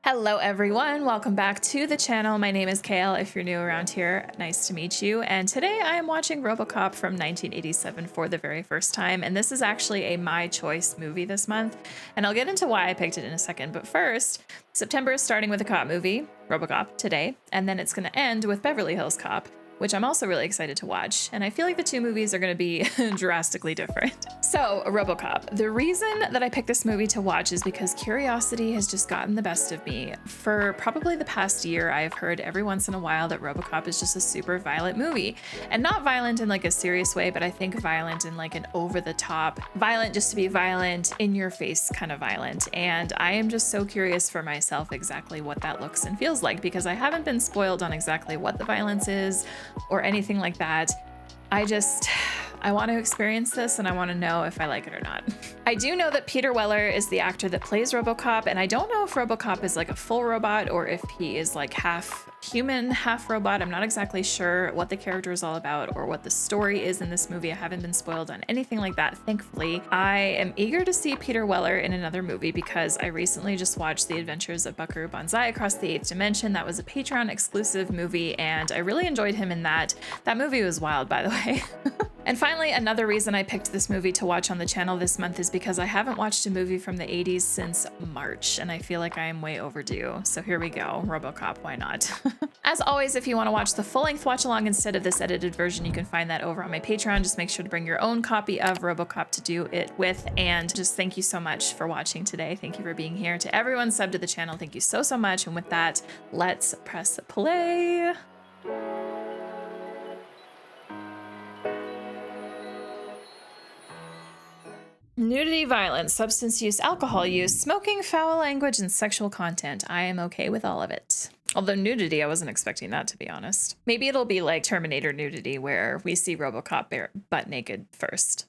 Hello everyone, welcome back to the channel. My name is Kale. If you're new around here, nice to meet you. And today I am watching RoboCop from 1987 for the very first time. And this is actually a My Choice movie this month. And I'll get into why I picked it in a second. But first, September is starting with a cop movie, RoboCop, today. And then it's going to end with Beverly Hills Cop, which I'm also really excited to watch. And I feel like the two movies are going to be drastically different. So, RoboCop. The reason that I picked this movie to watch is because curiosity has just gotten the best of me. For probably the past year, I've heard every once in a while that RoboCop is just a super violent movie. And not violent in like a serious way, but I think violent in like an over-the-top, violent just to be violent, in-your-face kind of violent. And I am just so curious for myself exactly what that looks and feels like, because I haven't been spoiled on exactly what the violence is or anything like that. I want to experience this and I want to know if I like it or not. I do know that Peter Weller is the actor that plays RoboCop, and I don't know if RoboCop is like a full robot or if he is like half human, half robot. I'm not exactly sure what the character is all about or what the story is in this movie. I haven't been spoiled on anything like that, thankfully. I am eager to see Peter Weller in another movie because I recently just watched The Adventures of Buckaroo Banzai Across the Eighth Dimension. That was a Patreon exclusive movie and I really enjoyed him in that. That movie was wild, by the way. And finally, another reason I picked this movie to watch on the channel this month is because I haven't watched a movie from the 80s since March, and I feel like I am way overdue. So here we go, RoboCop, why not? As always, if you want to watch the full-length watch-along instead of this edited version, you can find that over on my Patreon. Just make sure to bring your own copy of RoboCop to do it with, and just thank you so much for watching today. Thank you for being here. To everyone subbed to the channel, thank you so much, and with that, let's press play. Nudity, violence, substance use, alcohol use, smoking, foul language, and sexual content. I am okay with all of it. Although nudity, I wasn't expecting that, to be honest. Maybe it'll be like Terminator nudity, where we see RoboCop bare butt naked first.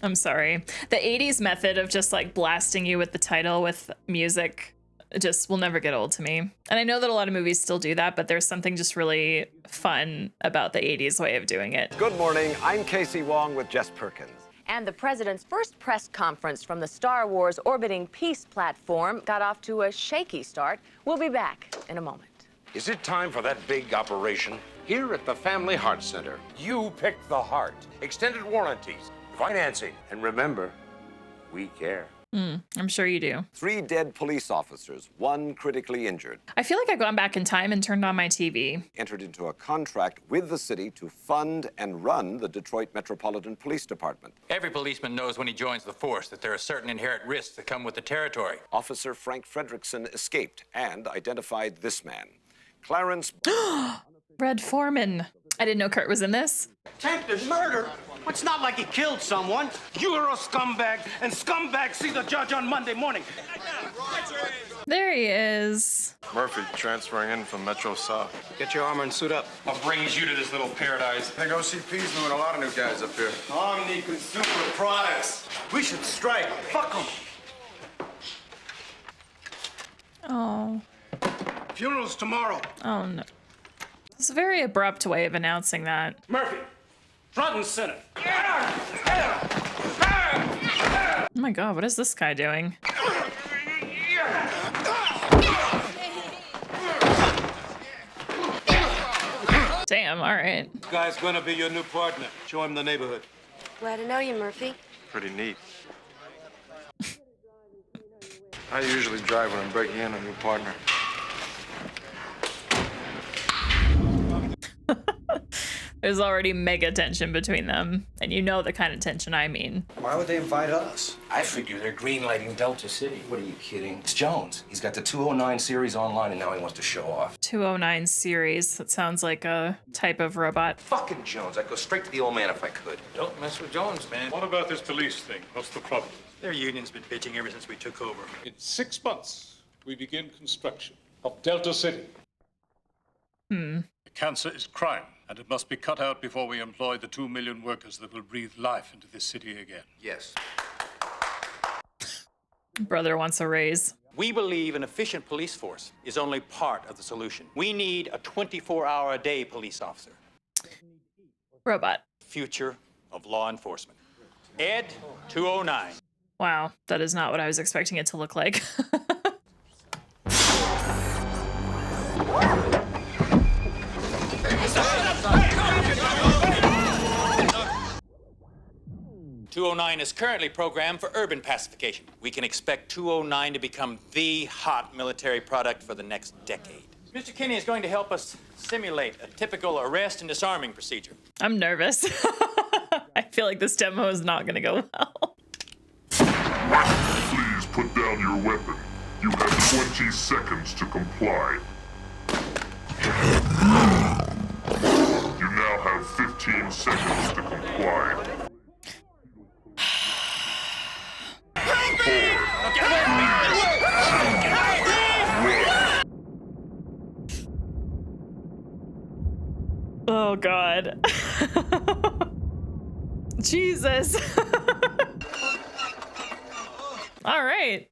I'm sorry. The 80s method of just like blasting you with the title with music just will never get old to me. And I know that a lot of movies still do that, but there's something just really fun about the 80s way of doing it. Good morning, I'm Casey Wong with Jess Perkins. And the president's first press conference from the Star Wars orbiting peace platform got off to a shaky start. We'll be back in a moment. Is it time for that big operation? Here at the Family Heart Center, you pick the heart. Extended warranties, financing, and remember, we care. I'm sure you do. 3 dead police officers, 1 critically injured. I feel like I've gone back in time and turned on my TV. Entered into a contract with the city to fund and run the Detroit Metropolitan Police Department. Every policeman knows when he joins the force that there are certain inherent risks that come with the territory. Officer Frank Frederickson escaped and identified this man, Clarence... Red Foreman. I didn't know Kurt was in this. Attempted murder? It's not like he killed someone. You're a scumbag, and scumbags see the judge on Monday morning. There he is. Murphy, transferring in from Metro South. Get your armor and suit up. What brings you to this little paradise? I think OCP's moving a lot of new guys up here. Omni Consumer Products. We should strike. Fuck them. Oh. Funeral's tomorrow. Oh no. It's a very abrupt way of announcing that. Murphy, front and center. Oh my god, what is this guy doing? Damn, alright. This guy's gonna be your new partner. Show him the neighborhood. Glad to know you, Murphy. Pretty neat. I usually drive when I'm breaking in a new partner. There's already mega tension between them, and you know the kind of tension I mean. Why would they invite us? I figure they're greenlighting Delta City. What are you kidding? It's Jones. He's got the 209 series online, and now he wants to show off. 209 series. That sounds like a type of robot. Fucking Jones. I'd go straight to the old man if I could. Don't mess with Jones, man. What about this police thing? What's the problem? Their union's been bitching ever since we took over. In 6 months, we begin construction of Delta City. The cancer is crime, and it must be cut out before we employ the 2 million workers that will breathe life into this city again. Yes. Brother wants a raise. We believe an efficient police force is only part of the solution. We need a 24-hour-a-day police officer. Robot. Future of law enforcement. Ed 209. Wow, that is not what I was expecting it to look like. 209 is currently programmed for urban pacification. We can expect 209 to become the hot military product for the next decade. Mr. Kinney is going to help us simulate a typical arrest and disarming procedure. I'm nervous. I feel like this demo is not going to go well. Please put down your weapon. You have 20 seconds to comply. You now have 15 seconds to comply. 4, 3, 2, 1. Oh, God. Jesus. All right.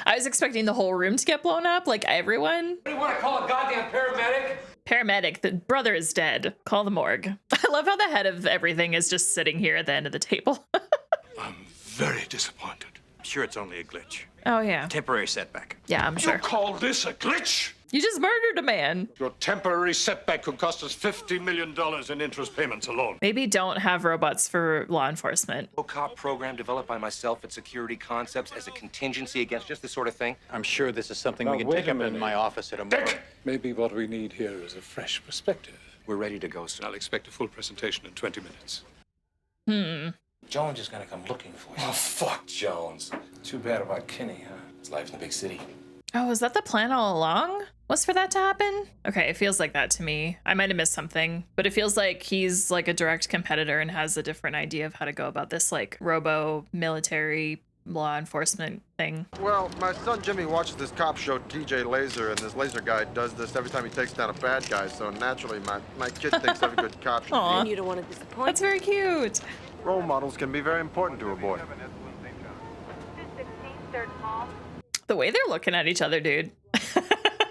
I was expecting the whole room to get blown up, like everyone. What do you want to call a goddamn paramedic? Paramedic, the brother is dead. Call the morgue. I love how the head of everything is just sitting here at the end of the table. I'm very disappointed. I'm sure it's only a glitch. Oh, yeah. Temporary setback. Yeah, I'm sure. You call this a glitch? You just murdered a man. Your temporary setback could cost us $50 million in interest payments alone. Maybe don't have robots for law enforcement. RoboCop program developed by myself at Security Concepts as a contingency against just this sort of thing. I'm sure this is something we Now, can wait take a up in minute. my office at a Dick! Maybe what we need here is a fresh perspective. We're ready to go, sir. I'll expect a full presentation in 20 minutes. Jones is gonna come looking for you. Oh, fuck Jones. Too bad about Kinney, huh? It's life in the big city. Oh, was that the plan all along? Was for that to happen? Okay, it feels like that to me. I might have missed something, but it feels like he's like a direct competitor and has a different idea of how to go about this like robo military law enforcement thing. Well, my son Jimmy watches this cop show, TJ Laser, and this laser guy does this every time he takes down a bad guy, so naturally my kid thinks every good cop should Aw. be. You don't want to disappoint. That's very cute. Role models can be very important to a boy. The way they're looking at each other, dude.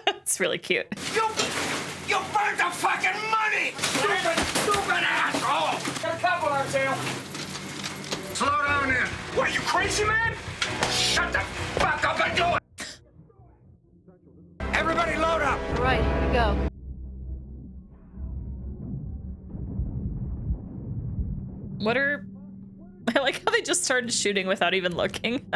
It's really cute. You burned the fucking money! Stupid asshole! Got a cop on our tail. Slow down there. What, are you crazy, man? Shut the fuck up and do it! Everybody load up! All right, here we go. What are... I like how they just started shooting without even looking.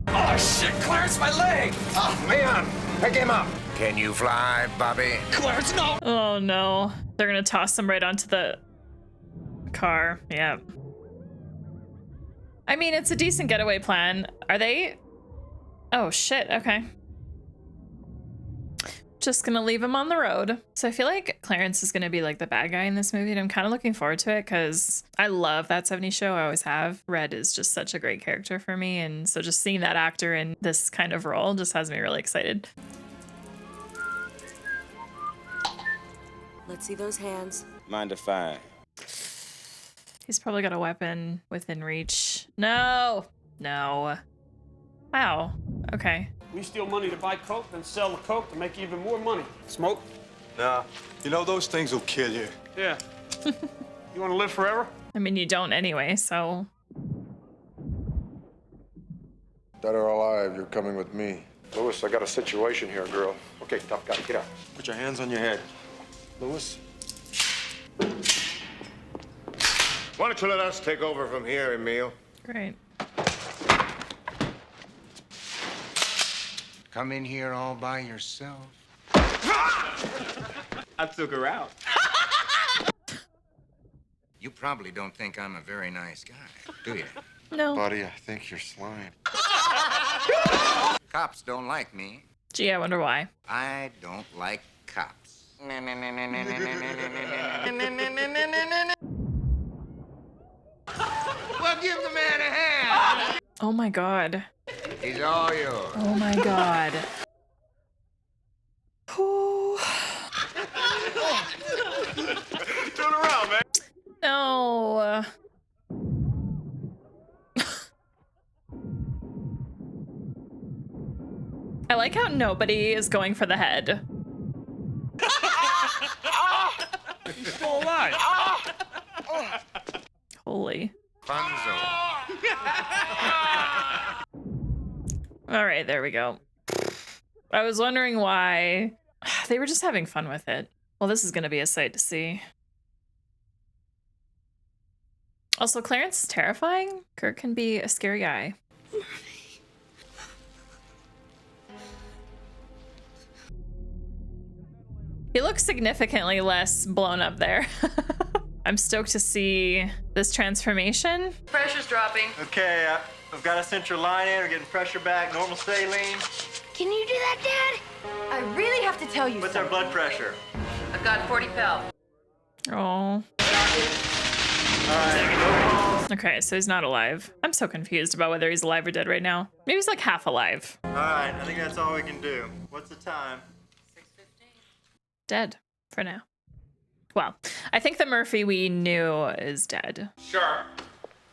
Oh, shit, Clarence, my leg! Oh, man, pick him up. Can you fly, Bobby? Clarence, no! Oh no. They're gonna toss him right onto the car. Yeah. I mean, it's a decent getaway plan. Are they? Oh shit, okay. Just gonna leave him on the road. So I feel like Clarence is gonna be like the bad guy in this movie, and I'm kind of looking forward to it because I love That 70s Show. I always have. Red is just such a great character for me, and so just seeing that actor in this kind of role just has me really excited. Let's see those hands. Mind if I? He's probably got a weapon within reach. No. No. Wow. Okay. We steal money to buy coke, then sell the coke to make even more money. Smoke? Nah, you know those things will kill you. Yeah. You want to live forever? I mean, you don't anyway, so. Dead or alive, you're coming with me. Louis, I got a situation here, girl. Okay, tough guy, get out. Put your hands on your head. Louis? Why don't you let us take over from here, Emil? Great. Come in here all by yourself. I took her out. You probably don't think I'm a very nice guy, do you? No. Buddy, I think you're slime. Cops don't like me. Gee, I wonder why. I don't like cops. Well, give the man a hand. Oh my god. He's all yours. Oh my god. Ooh. Turn around, man. No. I like how nobody is going for the head. He's still alive. Holy. Fun zone. All right, there we go. I was wondering why they were just having fun with it. Well, this is going to be a sight to see. Also, Clarence is terrifying. Kirk can be a scary guy. He looks significantly less blown up there. I'm stoked to see this transformation. Pressure's dropping. Okay, I've got a central line in. We're getting pressure back. Normal saline. Can you do that, Dad? I really have to tell you What's our blood pressure? I've got 40 pel. Oh. All right. Okay, so he's not alive. I'm so confused about whether he's alive or dead right now. Maybe he's like half alive. All right, I think that's all we can do. What's the time? Dead for now. Well, I think the Murphy we knew is dead. Sure.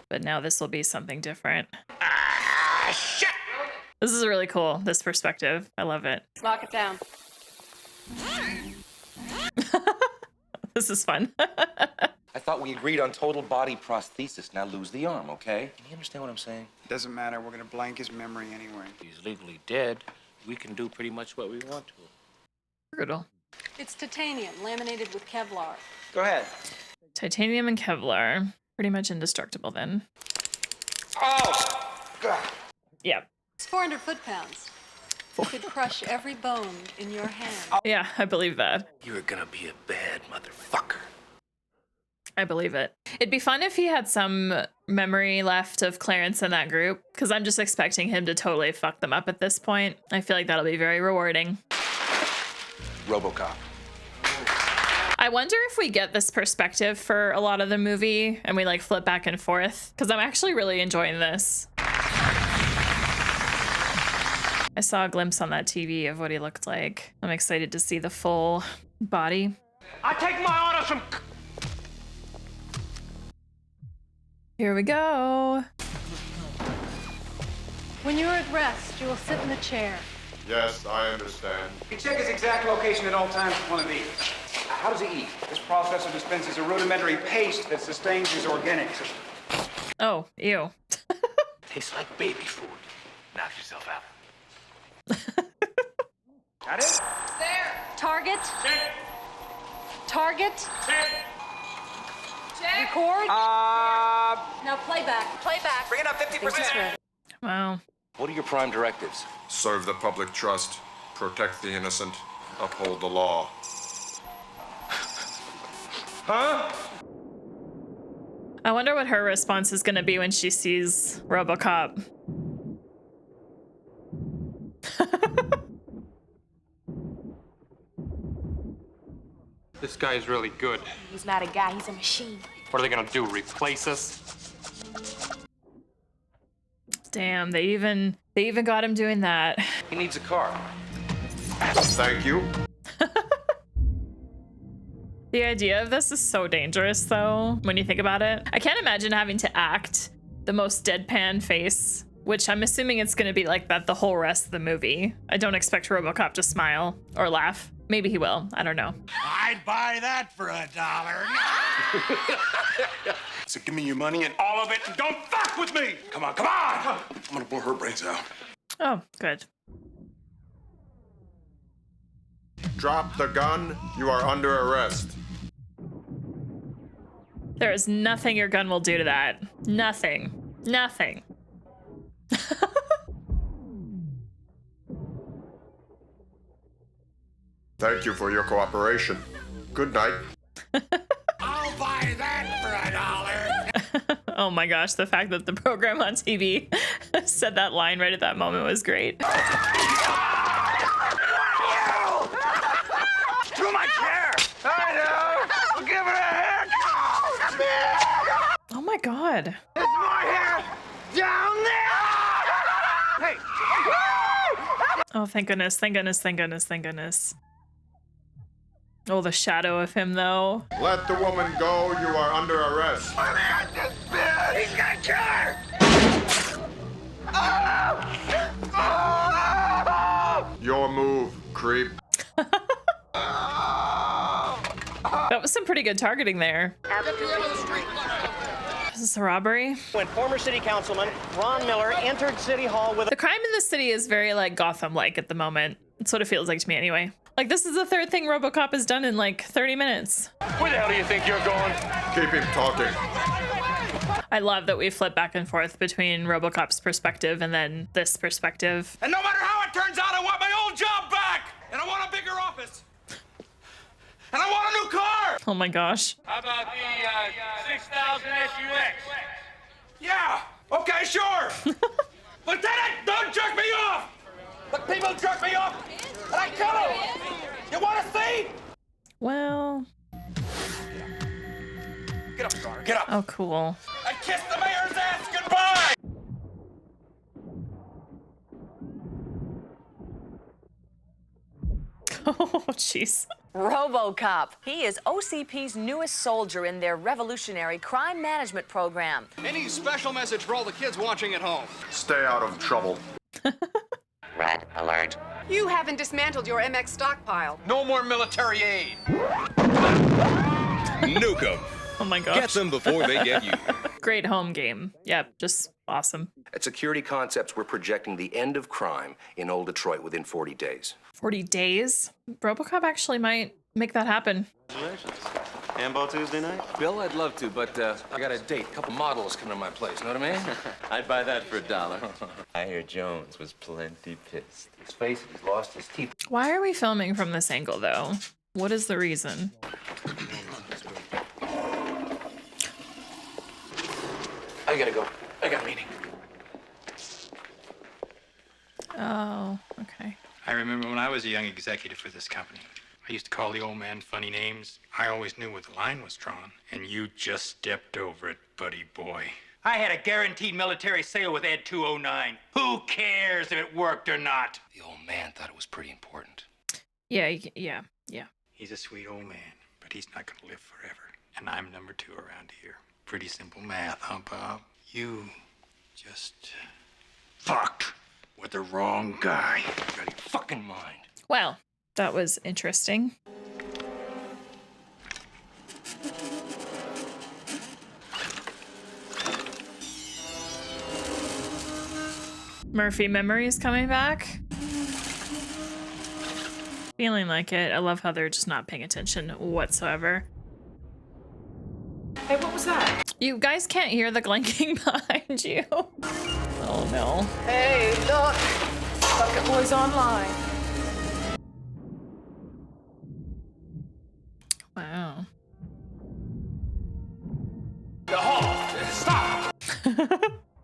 But now this will be something different. Ah, shit! This is really cool, this perspective. I love it. Lock it down. This is fun. I thought we agreed on total body prosthesis. Now lose the arm, okay? Can you understand what I'm saying? Doesn't matter. We're gonna blank his memory anyway. He's legally dead. We can do pretty much what we want to. Brutal. It's titanium, laminated with Kevlar. Go ahead. Titanium and Kevlar. Pretty much indestructible then. Oh! God. Yeah. It's 400 foot-pounds. It could crush every bone in your hand. Yeah, I believe that. You're gonna be a bad motherfucker. I believe it. It'd be fun if he had some memory left of Clarence in that group, because I'm just expecting him to totally fuck them up at this point. I feel like that'll be very rewarding. RoboCop. I wonder if we get this perspective for a lot of the movie and we like flip back and forth, because I'm actually really enjoying this. I saw a glimpse on that TV of what he looked like. I'm excited to see the full body. I take my orders from... Here we go. When you're at rest, you will sit in the chair. Yes, I understand. You check his exact location at all times with one of these. How does he eat? This processor dispenses a rudimentary paste that sustains his organic system. Oh, ew. Tastes like baby food. Knock yourself out. Got it? There. Target. Check. Target. Check. Check. Record. Now playback. Playback. Bring it up 50%. Wow. What are your prime directives? Serve the public trust, protect the innocent, uphold the law. Huh? I wonder what her response is going to be when she sees RoboCop. This guy is really good. He's not a guy, he's a machine. What are they gonna do, replace us? Damn, they even got him doing that. He needs a car. Thank you. The idea of this is so dangerous, though, when you think about it. I can't imagine having to act the most deadpan face, which I'm assuming it's going to be like that the whole rest of the movie. I don't expect RoboCop to smile or laugh. Maybe he will. I don't know. I'd buy that for $1. So give me your money and all of it, and don't fuck with me! Come on, come on! I'm gonna blow her brains out. Oh, good. Drop the gun. You are under arrest. There is nothing your gun will do to that. Nothing. Nothing. Thank you for your cooperation. Good night. I'll buy that for $1. Oh my gosh, the fact that the program on TV said that line right at that moment was great. To my chair! I know! We'll give it a haircut! Oh my god. There's more hair down there! Hey! Oh, thank goodness, thank goodness, thank goodness, thank goodness. Oh, the shadow of him, though. Let the woman go. You are under arrest. He's gonna kill her! Your move, creep. That was was some pretty good targeting there. Is this a robbery? When former city councilman Ron Miller entered City Hall with The crime in the city is very like Gotham-like at the moment. That's what it feels like to me anyway. Like this is the third thing RoboCop has done in like 30 minutes. Where the hell do you think you're going? Keep him talking. I love that we flip back and forth between RoboCop's perspective and then this perspective. And no matter how it turns out, I want my old job back! And I want a bigger office! And I want a new car! Oh my gosh. How about the 6000 SUX? Yeah, okay, sure. Lieutenant, don't jerk me off! But people jerk me off, and I kill them! You want to see? Well. Get up, Star, get up. Oh, cool. And kiss the mayor's ass goodbye! Oh, jeez. RoboCop. He is OCP's newest soldier in their revolutionary crime management program. Any special message for all the kids watching at home? Stay out of trouble. Red alert. You haven't dismantled your MX stockpile. No more military aid. Nuke them. Oh my gosh. Get them before they get you. Great home game. Yep, just awesome. At Security Concepts, we're projecting the end of crime in Old Detroit within 40 days. 40 days? RoboCop actually might make that happen. Congratulations. Handball Tuesday night? Bill, I'd love to, but I got a date. A couple models coming to my place, know what I mean? I'd buy that for $1. I hear Jones was plenty pissed. Let's face it, he's lost his teeth. Why are we filming from this angle, though? What is the reason? I gotta go. I got a meeting. Oh, okay. I remember when I was a young executive for this company. I used to call the old man funny names. I always knew where the line was drawn, and you just stepped over it, buddy boy. I had a guaranteed military sale with Ed 209. Who cares if it worked or not? The old man thought it was pretty important. Yeah. He's a sweet old man, but he's not gonna live forever. And I'm number 2 around here. Pretty simple math, huh, Bob? You just fucked with the wrong guy. Got your fucking mind. Well, that was interesting. Murphy memories coming back. Feeling like it. I love how they're just not paying attention whatsoever. Hey, what was that? You guys can't hear the clanking behind you. Oh no. Hey, look. Bucket Boys Online. Wow. The hall, stop!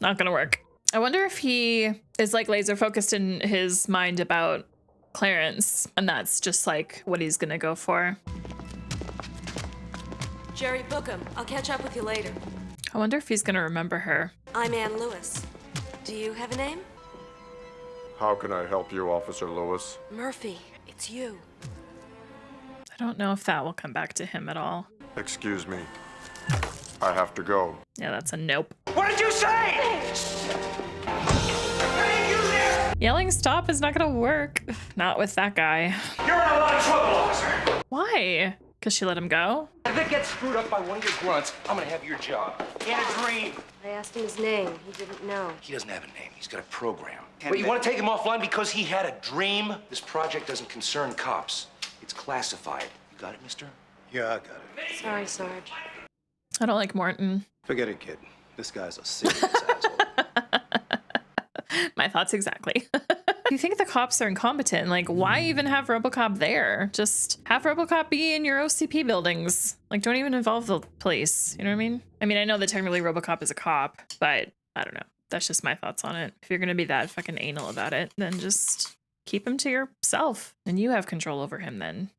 Not gonna work. I wonder if he is like laser focused in his mind about Clarence, and that's just like what he's gonna go for. Jerry Bookham, I'll catch up with you later. I wonder if he's gonna remember her. I'm Ann Lewis. Do you have a name? How can I help you, Officer Lewis? Murphy, it's you. I don't know if that will come back to him at all. Excuse me. I have to go. Yeah, that's a nope. What did you say? Yelling stop is not gonna work. Not with that guy. You're in a lot of trouble, officer. Why? Because she let him go? If it gets screwed up by one of your grunts, I'm gonna have your job. He had a dream. I asked him his name. He didn't know. He doesn't have a name. He's got a program. Wait, you want to take him offline because he had a dream? This project doesn't concern cops. It's classified. You got it, mister? Yeah, I got it. Sorry, Sarge. I don't like Morton. Forget it, kid. This guy's a serious asshole. My thoughts exactly. You think the cops are incompetent? Like, why even have RoboCop there? Just have RoboCop be in your OCP buildings. Like, don't even involve the police. You know what I mean? I know that technically RoboCop is a cop, but I don't know. That's just my thoughts on it. If you're gonna be that fucking anal about it, then just keep him to yourself. And you have control over him then.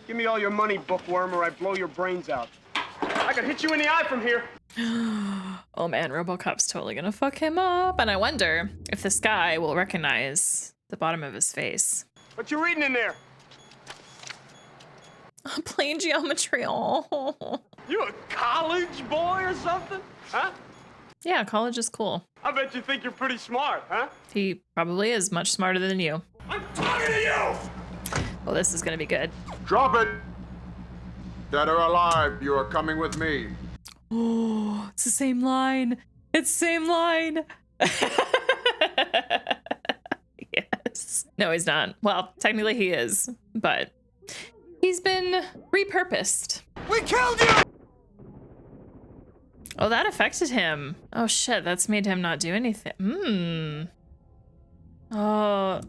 Give me all your money, bookworm, or I blow your brains out. I could hit you in the eye from here. Oh man, RoboCop's totally gonna fuck him up. And I wonder if this guy will recognize the bottom of his face. What you reading in there? Plane geometry. Oh. You a college boy or something? Huh? Yeah, college is cool. I bet you think you're pretty smart, huh? He probably is much smarter than you. I'm talking to you! Well, this is gonna be good. Drop it! Dead or alive, you are coming with me. Oh, it's the same line. It's the same line. Yes. No, he's not. Well, technically he is, but he's been repurposed. We killed you! Oh, that affected him. Oh shit, that's made him not do anything. Oh.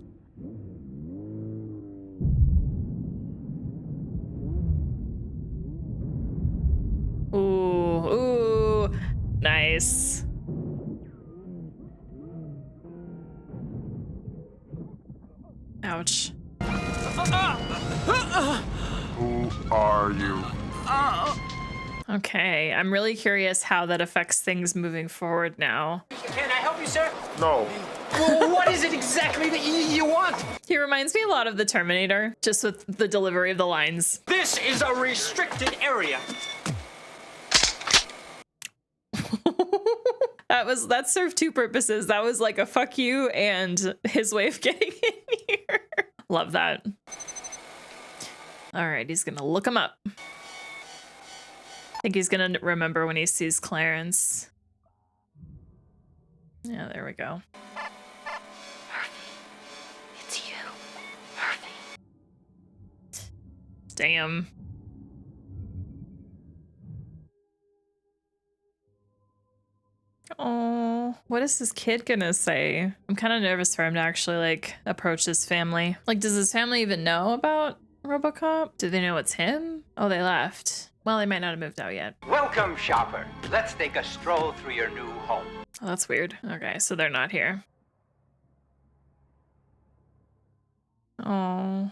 Ooh, ooh, nice. Ouch. Who are you? Okay, I'm really curious how that affects things moving forward now. Can I help you, sir? No. Well, what is it exactly that you want? He reminds me a lot of the Terminator, just with the delivery of the lines. This is a restricted area. That served two purposes. That was like a fuck you and his way of getting in here. Love that. All right, he's gonna look him up. I think he's gonna remember when he sees Clarence. Yeah, there we go. It's you, Murphy. Damn. Oh, what is this kid gonna say? I'm kind of nervous for him to actually like approach his family. Like, does his family even know about RoboCop? Do they know it's him? Oh, they left. Well, they might not have moved out yet. Welcome, shopper. Let's take a stroll through your new home. Oh, that's weird. Okay, so they're not here. Oh.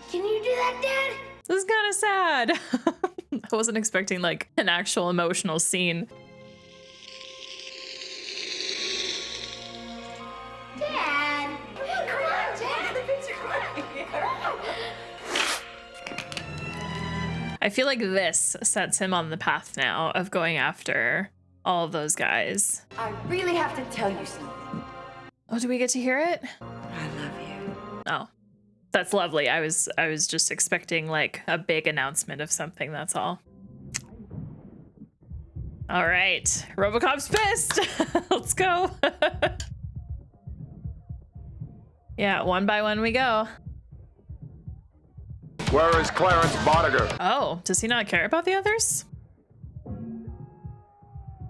Can you do that, Dad? This is kind of sad. I wasn't expecting like an actual emotional scene. Dad! Come on, Dad! The picture I feel like this sets him on the path now of going after all of those guys. I really have to tell you something. Oh, do we get to hear it? I love you. Oh, that's lovely. I was just expecting like a big announcement of something. That's all. All right, RoboCop's pissed. Let's go. Yeah, one by one we go. Where is Clarence Bodiger? Oh, does he not care about the others?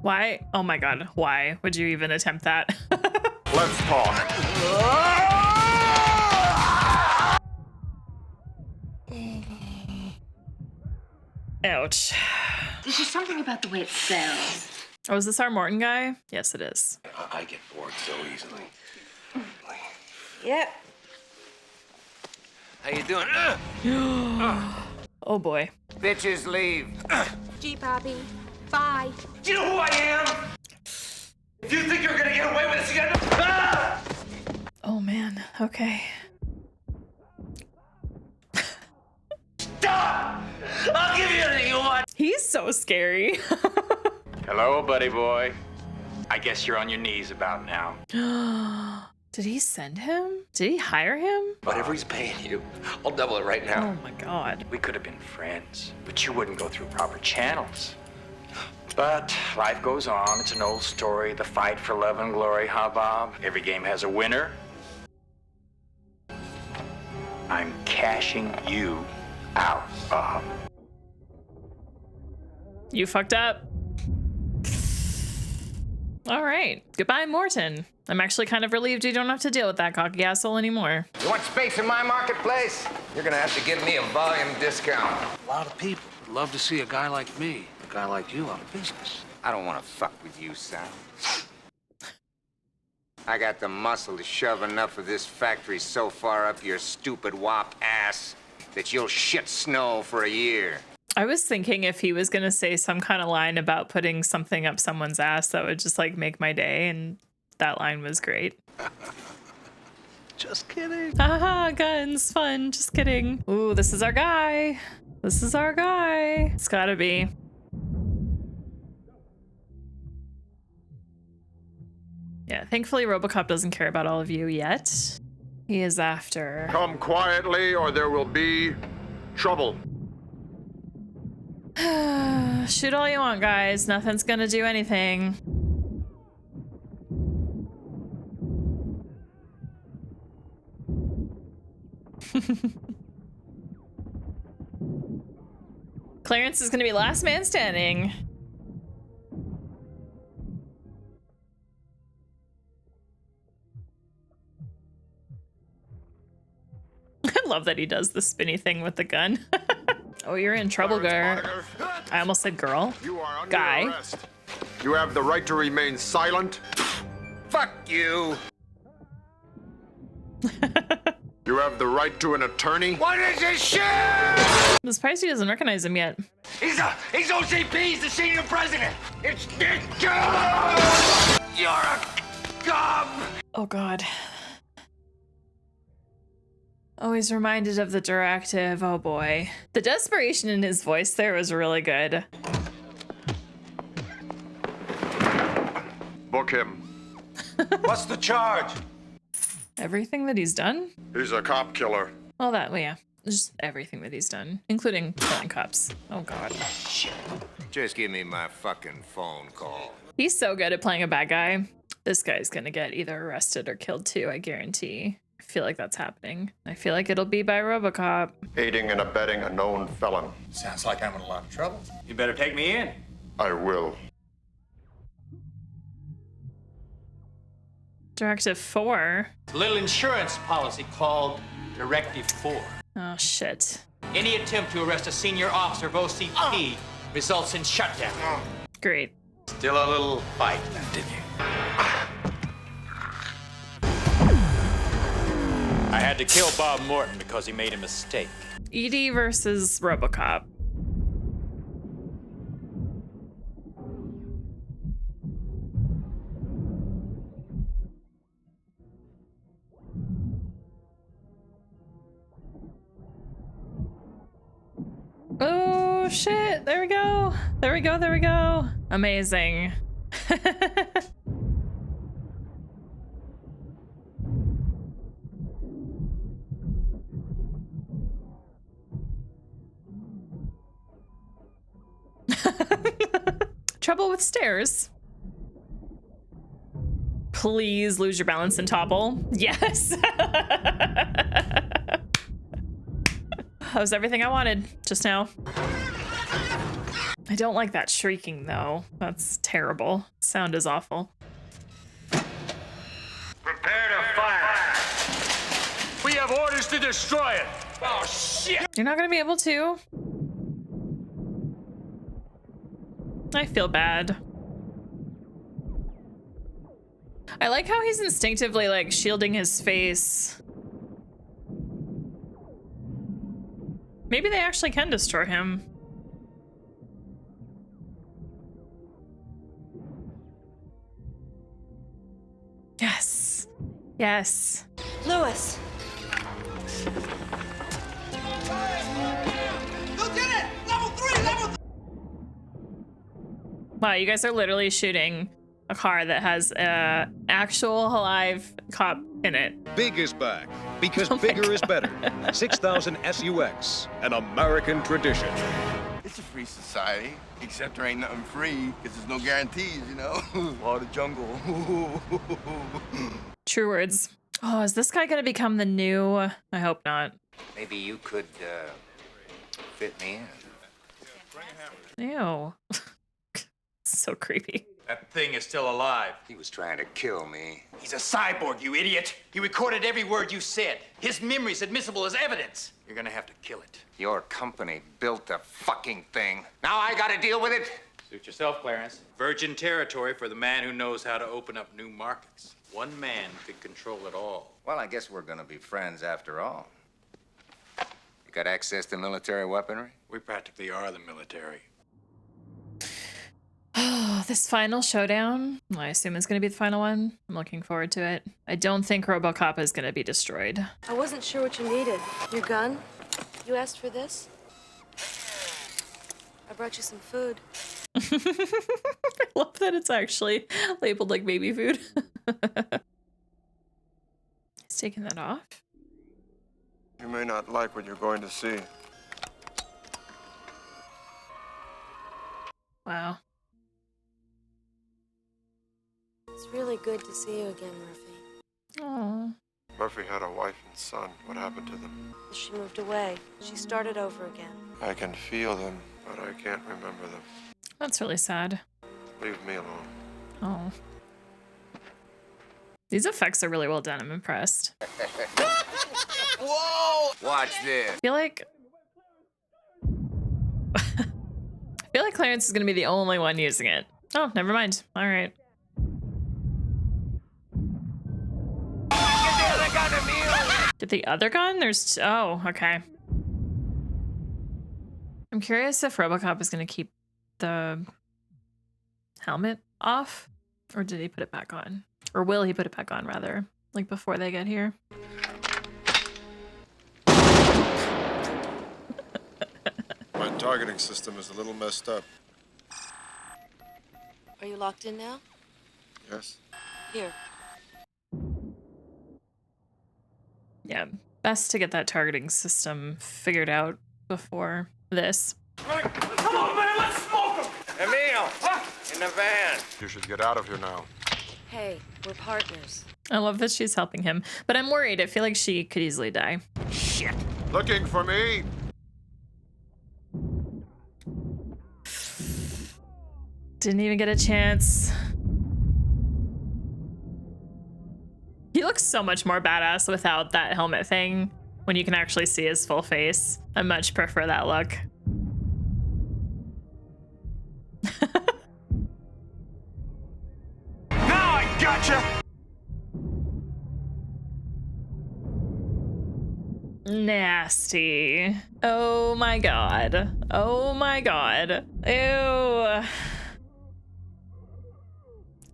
Why? Oh my God, why would you even attempt that? Let's talk. Ouch. There's just something about the way it sounds. Oh, is this our Morton guy? Yes, it is. I get bored so easily. Yep. How you doing? Oh boy. Bitches leave. Gee, Poppy. Bye. Do you know who I am? If you think you're gonna get away with this, you gotta... Ah! Oh man, okay. Stop! I'll give you anything you want. He's so scary. Hello, buddy boy. I guess you're on your knees about now. Did he send him? Did he hire him? Whatever he's paying you, I'll double it right now. Oh my God. We could have been friends, but you wouldn't go through proper channels. But life goes on. It's an old story. The fight for love and glory, huh, Bob? Every game has a winner. I'm cashing you out, Bob. You fucked up. All right. Goodbye, Morton. I'm actually kind of relieved you don't have to deal with that cocky asshole anymore. You want space in my marketplace? You're gonna have to give me a volume discount. A lot of people would love to see a guy like me, a guy like you out of business. I don't want to fuck with you, Sal. I got the muscle to shove enough of this factory so far up your stupid wop ass that you'll shit snow for a year. I was thinking if he was going to say some kind of line about putting something up someone's ass, that would just like make my day. And that line was great. Just kidding. Haha, guns, fun. Just kidding. Ooh, this is our guy. This is our guy. It's gotta be. Yeah, thankfully RoboCop doesn't care about all of you yet. He is after. Come quietly or there will be Trouble. Shoot all you want, guys. Nothing's gonna do anything. Clarence is gonna be last man standing. I love that he does the spinny thing with the gun. Oh, you're in trouble, girl. I almost said girl. You are under Guy. arrest. You have the right to remain silent. Fuck you. You have the right to an attorney. What is this shit? I'm surprised he doesn't recognize him yet. He's OCP. He's the senior president. It's you're a gum. Oh, God. Always reminded of the directive. Oh, boy. The desperation in his voice there was really good. Book him. What's the charge? Everything that he's done? He's a cop killer. Well, that, well, yeah. Just everything that he's done, including killing cops. Oh, God. Shit. Just give me my fucking phone call. He's so good at playing a bad guy. This guy's gonna get either arrested or killed too, I guarantee. I feel like that's happening. I feel like it'll be by RoboCop. Aiding and abetting a known felon. Sounds like I'm in a lot of trouble. You better take me in. I will. Directive 4. A little insurance policy called Directive 4. Oh, shit. Any attempt to arrest a senior officer of OCP results in shutdown. Great. Still a little fight, didn't you? I had to kill Bob Morton because he made a mistake. ED versus RoboCop. Oh, shit. There we go. There we go. There we go. Amazing. Trouble with stairs. Please lose your balance and topple. Yes. That was everything I wanted just now. I don't like that shrieking though. That's terrible. Sound is awful. Prepare to fire. We have orders to destroy it. Oh, shit. You're not gonna be able to. I feel bad. I like how he's instinctively like shielding his face. Maybe they actually can destroy him. Yes. Yes. Lewis. Lieutenant! Level 3! Level 3! Wow, you guys are literally shooting a car that has a actual alive cop in it. Big is back, because bigger is better. 6000 SUX, an American tradition. It's a free society, except there ain't nothing free, because there's no guarantees, you know? Law of the jungle. True words. Oh, is this guy gonna become the new? I hope not. Maybe you could, fit me in. Ew. So creepy. That thing is still alive. He was trying to kill me. He's a cyborg, you idiot. He recorded every word you said. His memory's admissible as evidence. You're gonna have to kill it. Your company built the fucking thing. Now I gotta deal with it. Suit yourself, Clarence. Virgin territory for the man who knows how to open up new markets. One man could control it all. Well, I guess we're gonna be friends after all. You got access to military weaponry? We practically are the military. Oh, this final showdown, I assume it's going to be the final one. I'm looking forward to it. I don't think RoboCop is going to be destroyed. I wasn't sure what you needed. Your gun? You asked for this? I brought you some food. I love that it's actually labeled like baby food. He's taking that off. You may not like what you're going to see. Wow. It's really good to see you again, Murphy. Oh. Murphy had a wife and son. What happened to them? She moved away. She started over again. I can feel them, but I can't remember them. That's really sad. Leave me alone. Oh. These effects are really well done. I'm impressed. Whoa! Watch this. I feel like Clarence is gonna be the only one using it. Oh, never mind. All right. Get the other gun? There's oh, okay. I'm curious if RoboCop is gonna keep the helmet off, or did he put it back on? Or will he put it back on, rather, like before they get here? My targeting system is a little messed up. Are you locked in now? Yes. Here. Yeah, best to get that targeting system figured out before this. Come on, man, let's smoke him! Emil! In the van! You should get out of here now. Hey, we're partners. I love that she's helping him, but I'm worried. I feel like she could easily die. Shit! Looking for me? Didn't even get a chance. He looks so much more badass without that helmet thing, when you can actually see his full face. I much prefer that look. Now I gotcha! Nasty. Oh my god. Oh my god. Ew.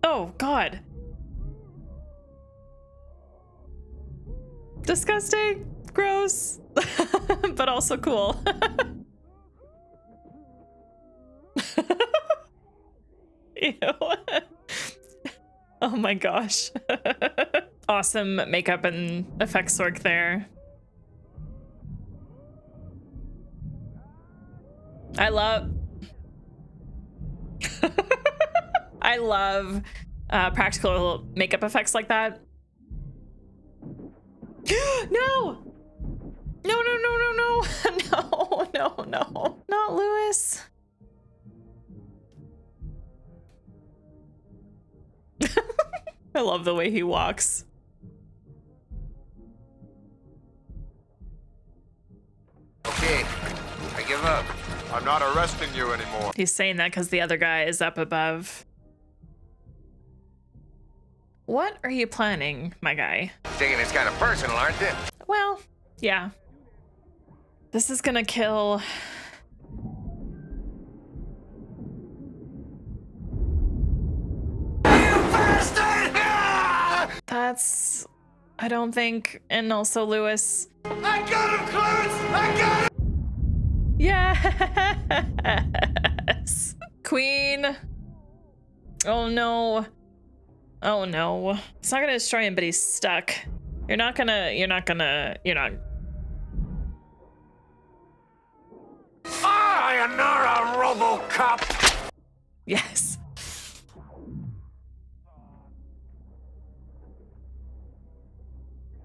Oh god. Disgusting. Gross. But also cool. Ew. Oh my gosh. Awesome makeup and effects work there. I love practical makeup effects like that. No! No, no, no, no, no. No, no, no. Not Lewis. I love the way he walks. Okay, I give up. I'm not arresting you anymore. He's saying that because the other guy is up above. What are you planning, my guy? Taking this kind of personal, aren't they? Well, yeah. This is gonna kill... That's... I don't think... And also Lewis. I got him, Clarence! I got him! Yes! Queen! Oh no. Oh no. It's not gonna destroy him, but he's stuck. You're not... Sayonara, RoboCop! Yes.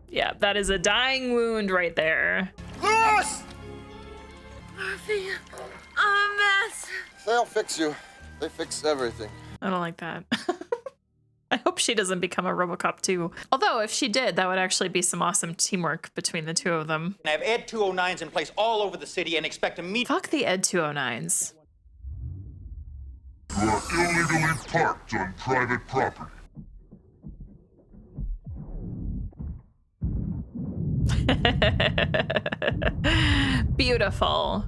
Yeah, that is a dying wound right there. Lewis! Murphy, I'm a mess. They'll fix you. They fix everything. I don't like that. I hope she doesn't become a RoboCop too. Although, if she did, that would actually be some awesome teamwork between the two of them. I have Ed 209s in place all over the city and expect immediate... Fuck the Ed 209s. You are illegally parked on private property. Beautiful.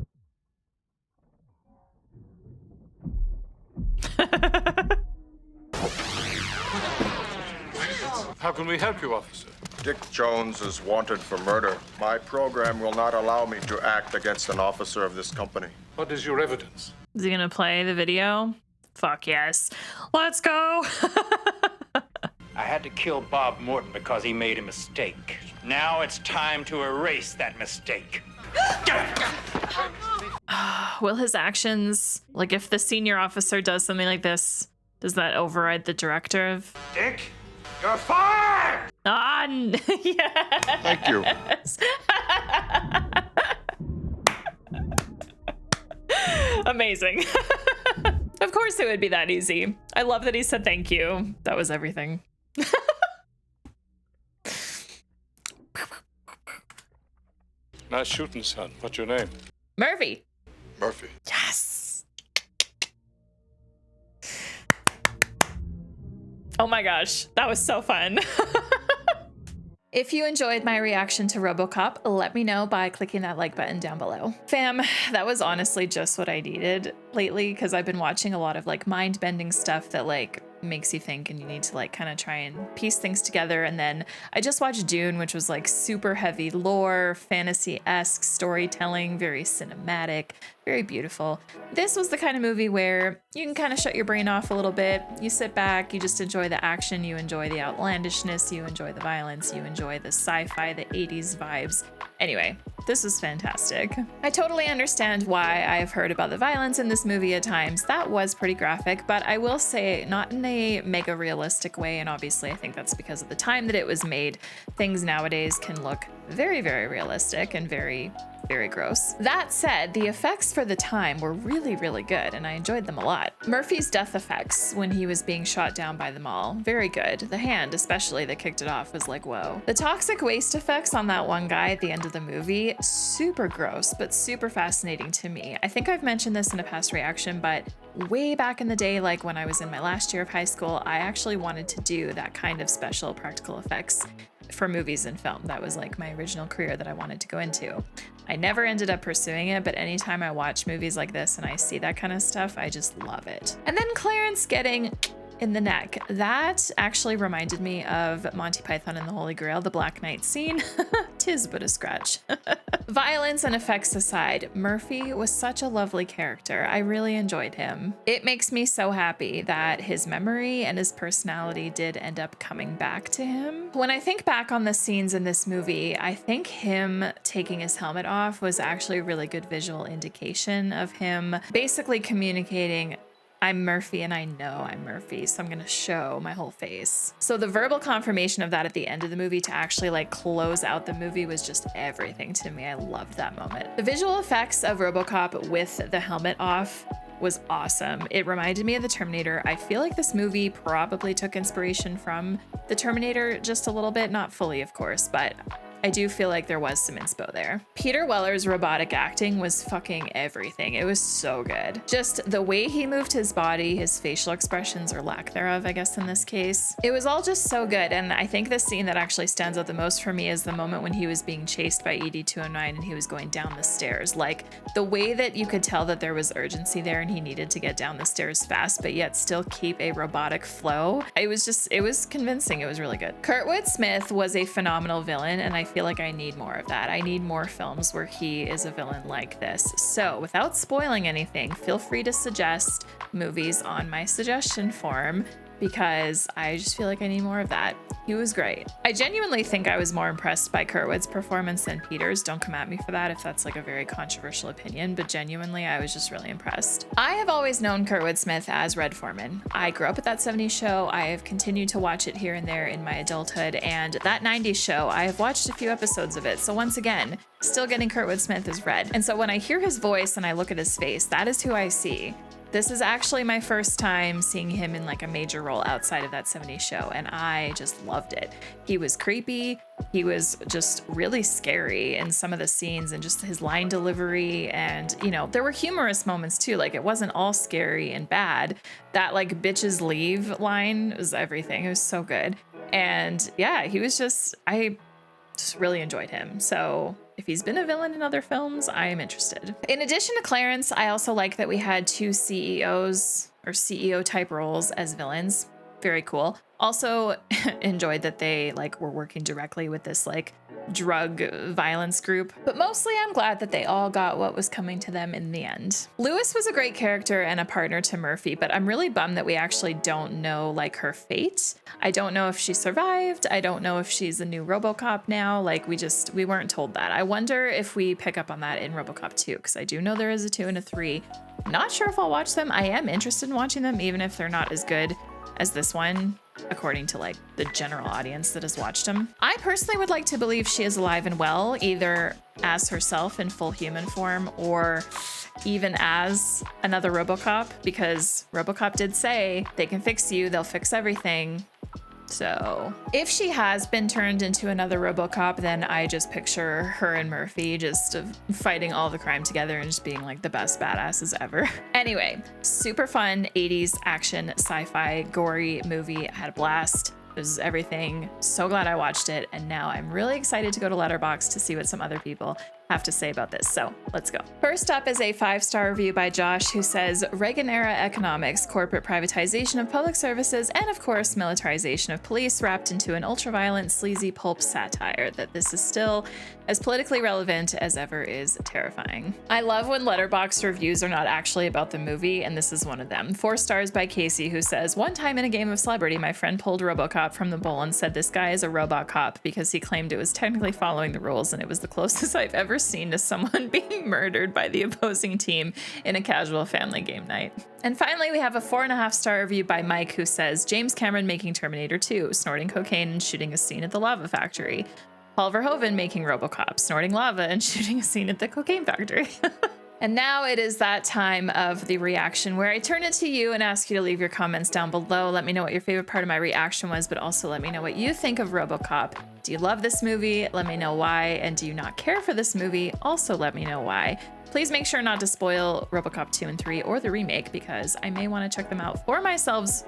How can we help you, officer? Dick Jones is wanted for murder. My program will not allow me to act against an officer of this company. What is your evidence? Is he gonna play the video? Fuck yes. Let's go. I had to kill Bob Morton because he made a mistake. Now it's time to erase that mistake. Oh, Will his actions, like if the senior officer does something like this, does that override the directive? Dick, you're fired! Ah, yes. Thank you. Amazing. Of course it would be that easy. I love that he said thank you. That was everything. Nice shooting, son. What's your name? Murphy. Murphy. Yes. Oh my gosh, that was so fun. If you enjoyed my reaction to RoboCop, let me know by clicking that like button down below. Fam, that was honestly just what I needed lately because I've been watching a lot of like mind-bending stuff that like makes you think and you need to like kind of try and piece things together. And then I just watched Dune, which was like super heavy lore, fantasy-esque storytelling, very cinematic, very beautiful. This was the kind of movie where you can kind of shut your brain off a little bit. You sit back, you just enjoy the action, you enjoy the outlandishness, you enjoy the violence, you enjoy the sci-fi, the 80s vibes. Anyway, this is fantastic. I totally understand why I've heard about the violence in this movie at times. That was pretty graphic, but I will say not in a mega realistic way. And obviously I think that's because of the time that it was made. Things nowadays can look very, very realistic and very, very gross. That said, the effects for the time were really, really good and I enjoyed them a lot. Murphy's death effects when he was being shot down by them all, very good. The hand especially that kicked it off was like, whoa. The toxic waste effects on that one guy at the end of the movie, super gross, but super fascinating to me. I think I've mentioned this in a past reaction, but way back in the day, like when I was in my last year of high school, I actually wanted to do that kind of special practical effects for movies and film. That was like my original career that I wanted to go into. I never ended up pursuing it, but anytime I watch movies like this and I see that kind of stuff, I just love it. And then Clarence getting in the neck. That actually reminded me of Monty Python and the Holy Grail, the Black Knight scene. 'Tis but a scratch. Violence and effects aside, Murphy was such a lovely character. I really enjoyed him. It makes me so happy that his memory and his personality did end up coming back to him. When I think back on the scenes in this movie, I think him taking his helmet off was actually a really good visual indication of him basically communicating, I'm Murphy and I know I'm Murphy, so I'm gonna show my whole face. So the verbal confirmation of that at the end of the movie to actually like close out the movie was just everything to me. I loved that moment. The visual effects of RoboCop with the helmet off was awesome. It reminded me of the Terminator. I feel like this movie probably took inspiration from the Terminator just a little bit, not fully of course, but I do feel like there was some inspo there. Peter Weller's robotic acting was fucking everything. It was so good. Just the way he moved his body, his facial expressions or lack thereof, I guess in this case. It was all just so good. And I think the scene that actually stands out the most for me is the moment when he was being chased by ED-209 and he was going down the stairs. Like the way that you could tell that there was urgency there and he needed to get down the stairs fast, but yet still keep a robotic flow. It was convincing. It was really good. Kurtwood Smith was a phenomenal villain and I feel like I need more of that. I need more films where he is a villain like this. So without spoiling anything, feel free to suggest movies on my suggestion form because I just feel like I need more of that. He was great. I genuinely think I was more impressed by Kurtwood's performance than Peter's. Don't come at me for that if that's like a very controversial opinion, but genuinely I was just really impressed. I have always known Kurtwood Smith as Red Foreman. I grew up with that 70s show. I have continued to watch it here and there in my adulthood, and that 90s show, I have watched a few episodes of it. So once again, still getting Kurtwood Smith as Red. And so when I hear his voice and I look at his face, that is who I see. This is actually my first time seeing him in like a major role outside of that 70s show, and I just loved it. He was creepy. He was just really scary in some of the scenes and just his line delivery. And, you know, there were humorous moments too. Like it wasn't all scary and bad. That like bitches leave line was everything. It was so good. And yeah, he was just, I just really enjoyed him. So if he's been a villain in other films, I am interested. In addition to Clarence, I also like that we had two CEOs or CEO type roles as villains. very cool. Also enjoyed that they like were working directly with this like drug violence group, but mostly I'm glad that they all got what was coming to them in the end. Lewis was a great character and a partner to Murphy, but I'm really bummed that we actually don't know like her fate. I don't know if she survived. I don't know if she's a new RoboCop now. Like we weren't told that. I wonder if we pick up on that in RoboCop 2, because I do know there is a 2 and a 3. Not sure if I'll watch them. I am interested in watching them, even if they're not as good as this one, according to like the general audience that has watched them. I personally would like to believe she is alive and well, either as herself in full human form or even as another RoboCop, because RoboCop did say they can fix you, they'll fix everything. So if she has been turned into another RoboCop, then I just picture her and Murphy just fighting all the crime together and just being like the best badasses ever. Anyway, super fun 80s action sci-fi gory movie. I had a blast. It was everything. So glad I watched it. And now I'm really excited to go to Letterboxd to see what some other people have to say about this. So let's go. First up is a 5-star review by Josh, who says, Reagan-era economics, corporate privatization of public services, and of course, militarization of police wrapped into an ultra-violent, sleazy pulp satire that this is still as politically relevant as ever is terrifying. I love when Letterboxd reviews are not actually about the movie, and this is one of them. 4 stars by Casey, who says, one time in a game of Celebrity, my friend pulled RoboCop from the bowl and said this guy is a robot cop because he claimed it was technically following the rules, and it was the closest I've ever seen to someone being murdered by the opposing team in a casual family game night. And finally, we have a 4.5-star review by Mike, who says, James Cameron making Terminator 2, snorting cocaine and shooting a scene at the lava factory. Paul Verhoeven making RoboCop, snorting lava and shooting a scene at the cocaine factory. And now it is that time of the reaction where I turn it to you and ask you to leave your comments down below. Let me know what your favorite part of my reaction was, but also let me know what you think of RoboCop. Do you love this movie? Let me know why. And do you not care for this movie? Also let me know why. Please make sure not to spoil RoboCop 2 and 3 or the remake, because I may want to check them out for myself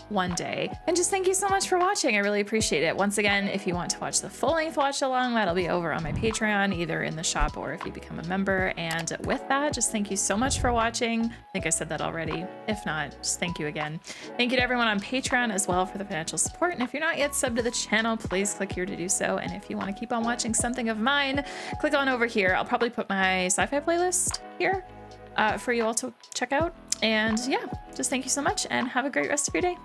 one day. And just thank you so much for watching. I really appreciate it. Once again, if you want to watch the full-length watch along, that'll be over on my Patreon, either in the shop or if you become a member. And with that, just thank you so much for watching. I think I said that already. If not, just thank you again. Thank you to everyone on Patreon as well for the financial support. And if you're not yet subbed to the channel, please click here to do so. And if you want to keep on watching something of mine, click on over here. I'll probably put my sci-fi playlist here for you all to check out. And yeah, just thank you so much and have a great rest of your day.